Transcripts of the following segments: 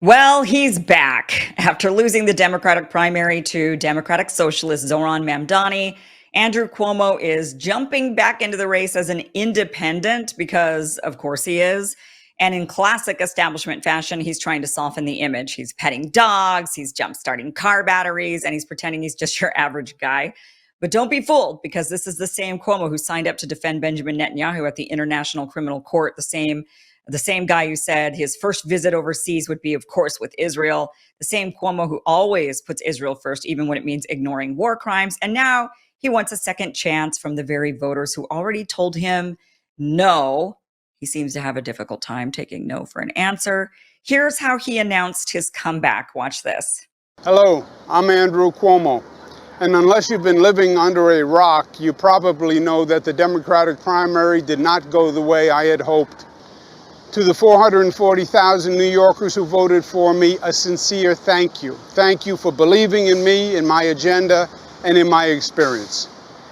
Well, he's back. After losing the Democratic primary to Democratic Socialist Zohran Mamdani, Andrew Cuomo is jumping back into the race as an independent because, of course, he is. And in classic establishment fashion, he's trying to soften the image. He's petting dogs, he's jump-starting car batteries, and he's pretending he's just your average guy. But don't be fooled, because this is the same Cuomo who signed up to defend Benjamin Netanyahu at the International Criminal Court, the same guy who said his first visit overseas would be, of course, with Israel, the same Cuomo who always puts Israel first, even when it means ignoring war crimes. And now he wants a second chance from the very voters who already told him no. He seems to have a difficult time taking no for an answer. Here's how he announced his comeback. Watch this. Hello, I'm Andrew Cuomo. And unless you've been living under a rock, you probably know that the Democratic primary did not go the way I had hoped. To the 440,000 New Yorkers who voted for me, a sincere thank you. Thank you for believing in me, in my agenda, and in my experience.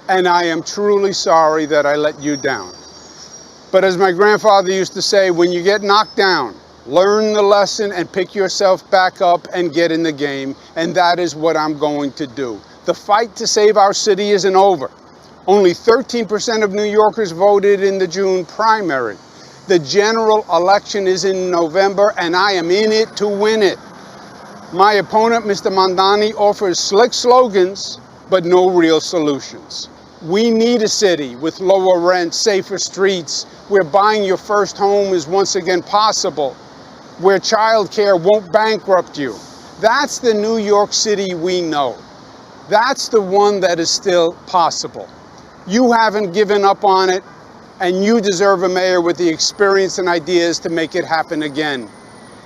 And I am truly sorry that I let you down. But as my grandfather used to say, when you get knocked down, learn the lesson and pick yourself back up and get in the game. And that is what I'm going to do. The fight to save our city isn't over. Only 13% of New Yorkers voted in the June primary. The general election is in November, and I am in it to win it. My opponent, Mr. Mamdani, offers slick slogans, but no real solutions. We need a city with lower rent, safer streets, where buying your first home is once again possible, where childcare won't bankrupt you. That's the New York City we know. That's the one that is still possible. You haven't given up on it, and you deserve a mayor with the experience and ideas to make it happen again,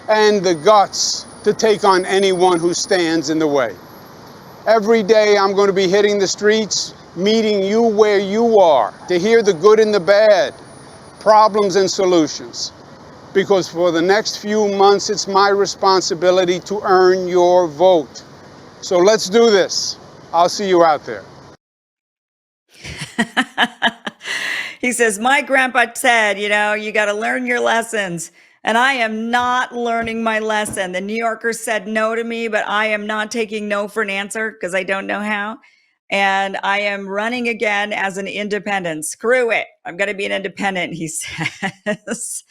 and the guts to take on anyone who stands in the way. Every day I'm going to be hitting the streets, meeting you where you are, to hear the good and the bad, problems and solutions. Because for the next few months, it's my responsibility to earn your vote. So let's do this. I'll see you out there. He says, my grandpa said, you got to learn your lessons. And I am not learning my lesson. The New Yorkers said no to me, but I am not taking no for an answer because I don't know how. And I am running again as an independent. Screw it. I'm going to be an independent, he says.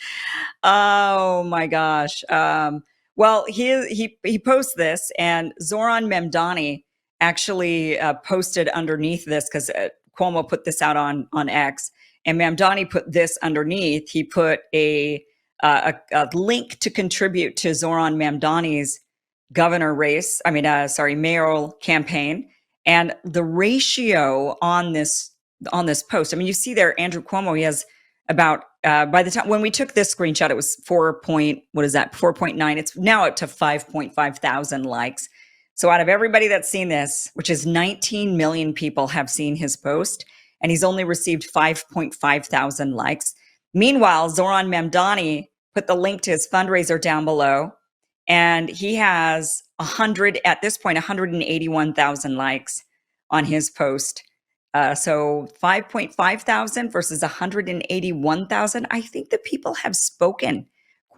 Oh, my gosh. Well, he posts this, and Zohran Mamdani actually posted underneath this because Cuomo put this out on X. And Mamdani put this underneath. He put a link to contribute to Zohran Mamdani's mayoral campaign. And the ratio on this post, you see there, Andrew Cuomo, he has about, by the time, when we took this screenshot, it was 4.9. It's now up to 5.5 thousand likes. So out of everybody that's seen this, which is 19 million people have seen his post, and he's only received 5.5 thousand likes. Meanwhile, Zohran Mamdani put the link to his fundraiser down below, and he has 181,000 likes on his post. So 5.5 thousand versus 181,000. I think the people have spoken,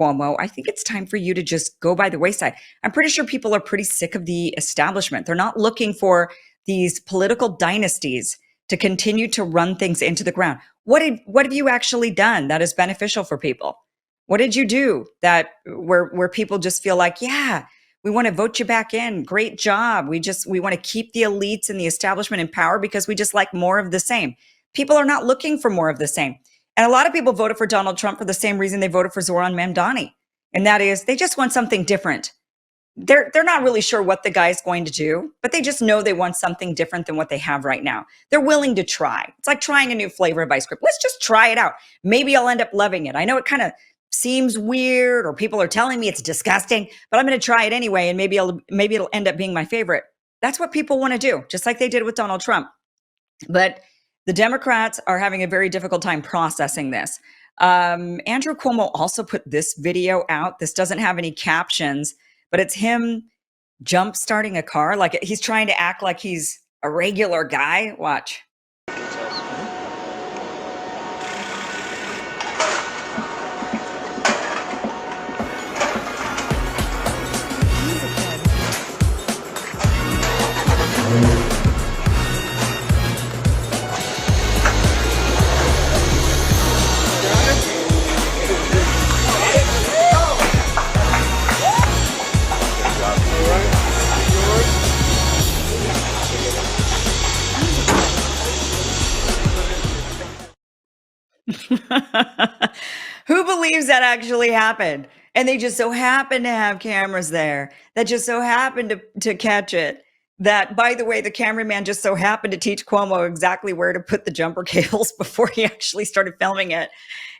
Cuomo. I think it's time for you to just go by the wayside. I'm pretty sure people are pretty sick of the establishment. They're not looking for these political dynasties to continue to run things into the ground. What have you actually done that is beneficial for people? What did you do that where people just feel like, yeah, we want to vote you back in. Great job. We want to keep the elites and the establishment in power because we just like more of the same. People are not looking for more of the same. And a lot of people voted for Donald Trump for the same reason they voted for Zohran Mamdani. And that is they just want something different. They're not really sure what the guy's going to do, but they just know they want something different than what they have right now. They're willing to try. It's like trying a new flavor of ice cream. Let's just try it out. Maybe I'll end up loving it. I know it kind of seems weird, or people are telling me it's disgusting, but I'm going to try it anyway, and maybe it'll end up being my favorite. That's what people want to do, just like they did with Donald Trump. But the Democrats are having a very difficult time processing this. Andrew Cuomo also put this video out. This doesn't have any captions, but it's him jump starting a car. Like he's trying to act like he's a regular guy. Watch. Who believes that actually happened? And they just so happened to have cameras there that just so happened to catch it. That, by the way, the cameraman just so happened to teach Cuomo exactly where to put the jumper cables before he actually started filming it.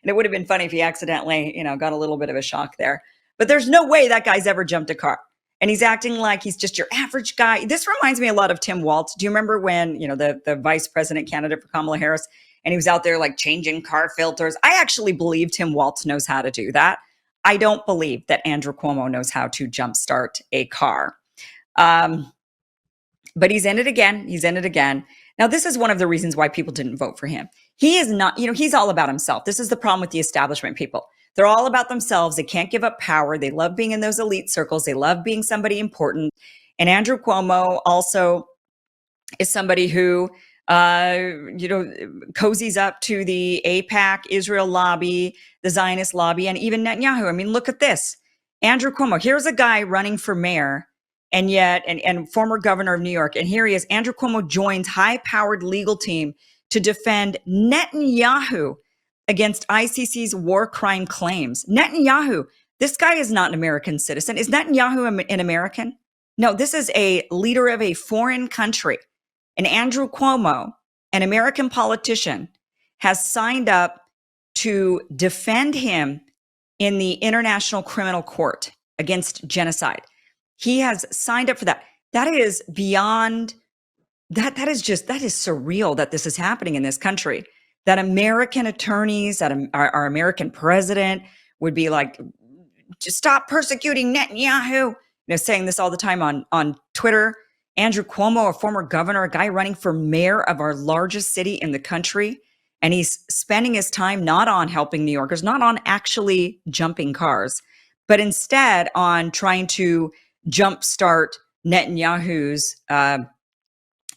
And it would have been funny if he accidentally, got a little bit of a shock there. But there's no way that guy's ever jumped a car. And he's acting like he's just your average guy. This reminds me a lot of Tim Walz. Do you remember when, the vice president candidate for Kamala Harris, and he was out there like changing car filters? I actually believe Tim Walz knows how to do that. I don't believe that Andrew Cuomo knows how to jumpstart a car. But he's in it again. He's in it again. Now, this is one of the reasons why people didn't vote for him. He is not, he's all about himself. This is the problem with the establishment people. They're all about themselves. They can't give up power. They love being in those elite circles. They love being somebody important. And Andrew Cuomo also is somebody who, cozies up to the AIPAC, Israel lobby, the Zionist lobby, and even Netanyahu. I mean, look at this. Andrew Cuomo, here's a guy running for mayor and former governor of New York. And here he is. Andrew Cuomo joins high-powered legal team to defend Netanyahu against ICC's war crime claims. Netanyahu, this guy is not an American citizen. Is Netanyahu an American? No, this is a leader of a foreign country. And Andrew Cuomo, an American politician, has signed up to defend him in the International Criminal Court against genocide. He has signed up for that. That is beyond, that is surreal that this is happening in this country. That American attorneys, that our American president would be like, just stop persecuting Netanyahu. Saying this all the time on Twitter. Andrew Cuomo, a former governor, a guy running for mayor of our largest city in the country. And he's spending his time not on helping New Yorkers, not on actually jumping cars, but instead on trying to jumpstart Netanyahu's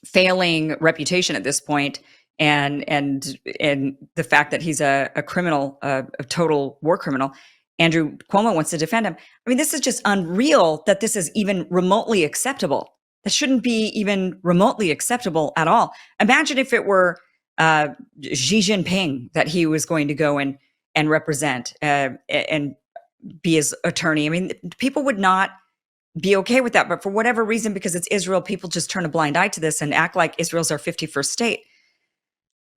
failing reputation at this point, and the fact that he's a criminal, a total war criminal. Andrew Cuomo wants to defend him. I mean, this is just unreal that this is even remotely acceptable. That shouldn't be even remotely acceptable at all. Imagine if it were Xi Jinping that he was going to go and represent and be his attorney. I mean, people would not be okay with that. But for whatever reason, because it's Israel, people just turn a blind eye to this and act like Israel's our 51st state.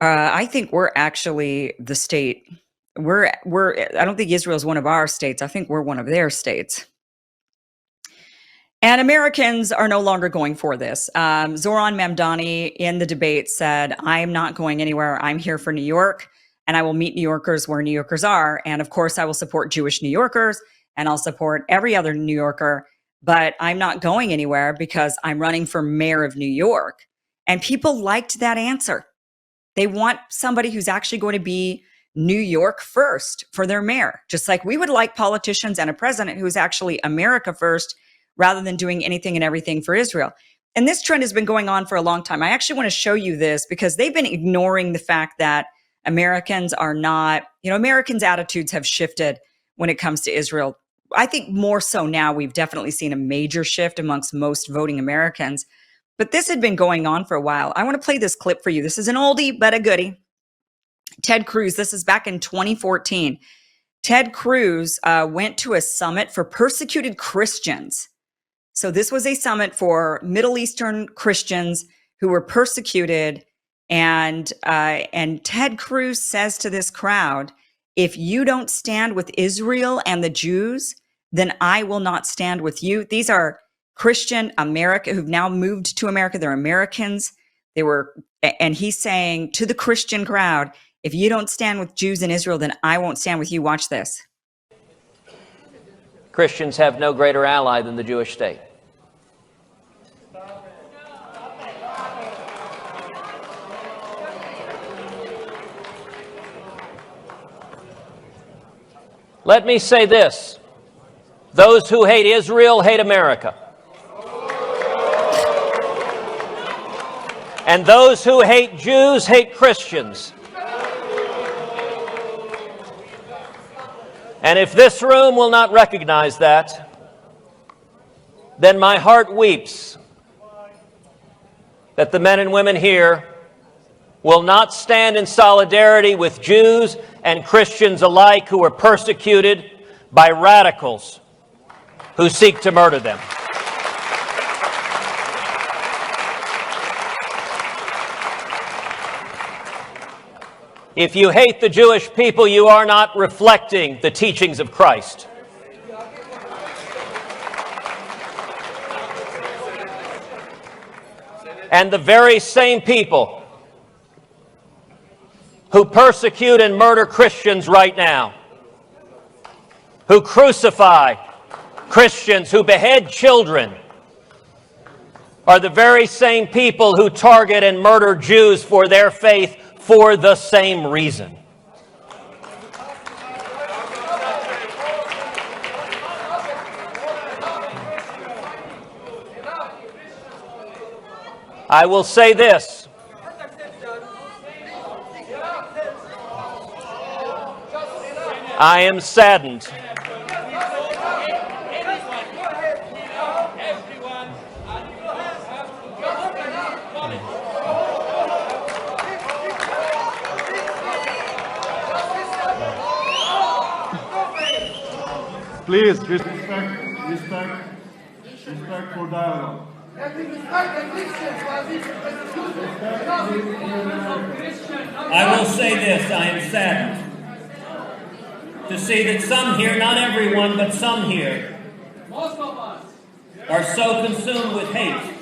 I think we're actually the state. I don't think Israel's one of our states. I think we're one of their states. And Americans are no longer going for this. Zohran Mamdani in the debate said, I'm not going anywhere. I'm here for New York, and I will meet New Yorkers where New Yorkers are. And of course, I will support Jewish New Yorkers, and I'll support every other New Yorker, but I'm not going anywhere because I'm running for mayor of New York. And people liked that answer. They want somebody who's actually going to be New York first for their mayor, just like we would like politicians and a president who is actually America first, rather than doing anything and everything for Israel. And this trend has been going on for a long time. I actually want to show you this because they've been ignoring the fact that Americans are not, Americans' attitudes have shifted when it comes to Israel. I think more so now, we've definitely seen a major shift amongst most voting Americans. But this had been going on for a while. I want to play this clip for you. This is an oldie, but a goodie. Ted Cruz, this is back in 2014. Ted Cruz went to a summit for persecuted Christians. So this was a summit for Middle Eastern Christians who were persecuted. And Ted Cruz says to this crowd, if you don't stand with Israel and the Jews, then I will not stand with you. These are Christian America who've now moved to America. They're Americans. And he's saying to the Christian crowd, if you don't stand with Jews in Israel, then I won't stand with you. Watch this. Christians have no greater ally than the Jewish state. Let me say this. Those who hate Israel hate America. And those who hate Jews hate Christians. And if this room will not recognize that, then my heart weeps that the men and women here will not stand in solidarity with Jews and Christians alike who are persecuted by radicals who seek to murder them. If you hate the Jewish people, you are not reflecting the teachings of Christ. And the very same people who persecute and murder Christians right now, who crucify Christians, who behead children, are the very same people who target and murder Jews for their faith for the same reason. I will say this. I am saddened. Please, respect for dialogue. I will say this, I am saddened to see that some here, not everyone, but some here, are so consumed with hate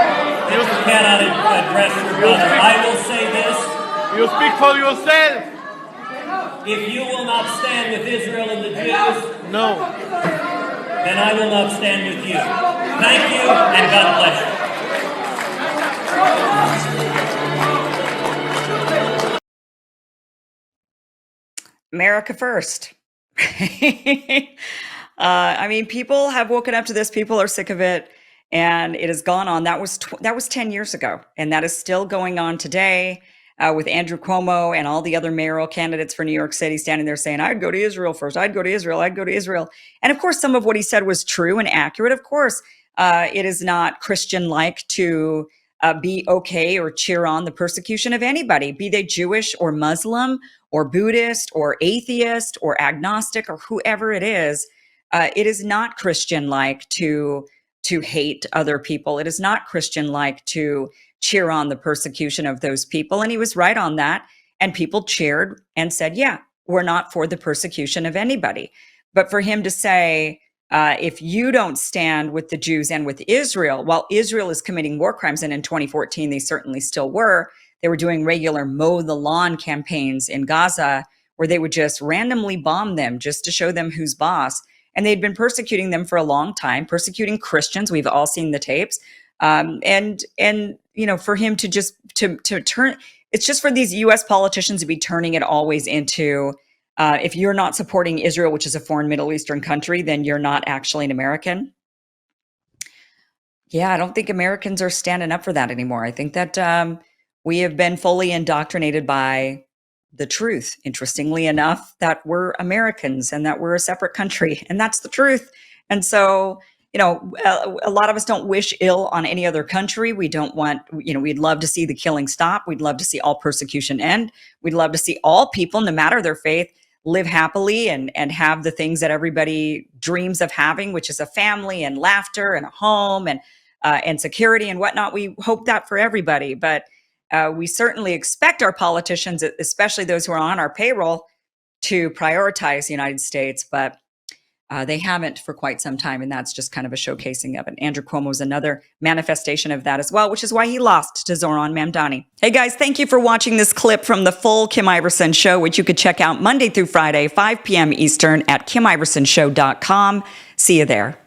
that you cannot address your brother. I will say this. You speak for yourself. If you will not stand with Israel and the Jews, No. then I will not stand with you. Thank you, and God bless you. America first. I mean, people have woken up to this. People are sick of it, and it has gone on. That was 10 years ago, and that is still going on today with Andrew Cuomo and all the other mayoral candidates for New York City standing there saying, "I'd go to Israel first. I'd go to Israel. I'd go to Israel." And of course, some of what he said was true and accurate. Of course, it is not Christian-like to be okay or cheer on the persecution of anybody, be they Jewish or Muslim or Buddhist or atheist or agnostic or whoever it is. It is not Christian-like to hate other people. It is not Christian-like to cheer on the persecution of those people. And he was right on that. And people cheered and said, yeah, we're not for the persecution of anybody. But for him to say, if you don't stand with the Jews and with Israel, while Israel is committing war crimes, and in 2014, they certainly still were, they were doing regular mow the lawn campaigns in Gaza where they would just randomly bomb them just to show them who's boss. And they'd been persecuting them for a long time, persecuting Christians. We've all seen the tapes. And you know, for him to just to turn, it's just for these U.S. politicians to be turning it always into, if you're not supporting Israel, which is a foreign Middle Eastern country, then you're not actually an American. Yeah, I don't think Americans are standing up for that anymore. I think that we have been fully indoctrinated by the truth, interestingly enough, that we're Americans and that we're a separate country. And that's the truth. And so, you know, a lot of us don't wish ill on any other country. We don't want, you know, we'd love to see the killing stop. We'd love to see all persecution end. We'd love to see all people, no matter their faith, live happily and have the things that everybody dreams of having, which is a family and laughter and a home and security and whatnot. We hope that for everybody. But we certainly expect our politicians, especially those who are on our payroll, to prioritize the United States. But they haven't for quite some time, and that's just kind of a showcasing of it. Andrew Cuomo is another manifestation of that as well, which is why he lost to Zohran Mamdani. Hey guys, thank you for watching this clip from the full Kim Iverson Show, which you could check out Monday through Friday, 5 p.m. Eastern at KimIversonShow.com. See you there.